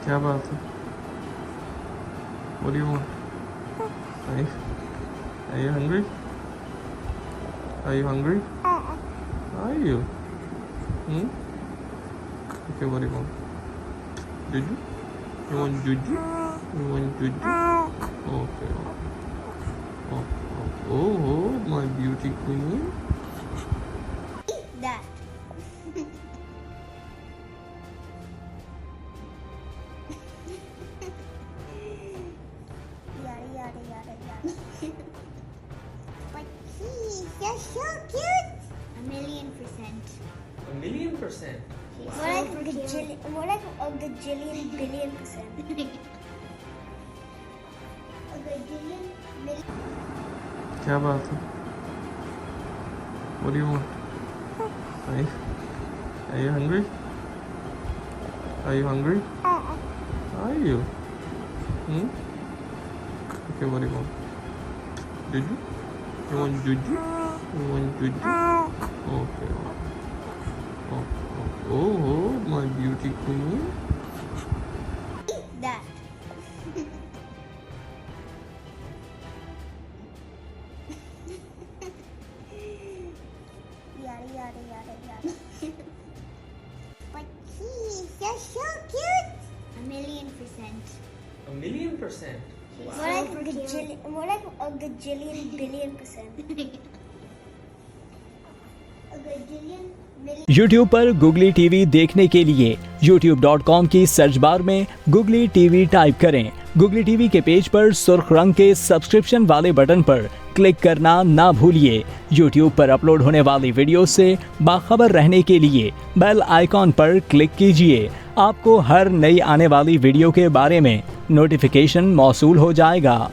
क्या बात है? What do you want? Are you hungry? Are you hungry? Are you? Okay, what do you want? Juju? You want juju? You want juju? Okay. Oh, my beauty queen. That. Yada. But you're so cute. 1,000,000%. 1,000,000%? More like a gajillion billion percent. A gajillion million. क्या बात है? What do you want? Are you hungry? Are you hungry? Are you? Okay, what do you want? Juju? You want juju? You want juju? Okay. Oh, my beauty queen. That. Yada. But you're so cute. 1,000,000%. 1,000,000%? More like a gajillion billion percent. A gajillion million. YouTube पर Googly TV देखने के लिए youtube.com की search bar में Googly TV type करें। Googly TV के page पर सुर्ख रंग के सब्सक्रिप्शन वाले बटन पर क्लिक करना ना भूलिए। YouTube पर अपलोड होने वाली वीडियो से बाखबर रहने के लिए बेल आइकॉन पर क्लिक कीजिए। आपको हर नई आने वाली वीडियो के बारे में नोटिफिकेशन मौसूल हो जाएगा।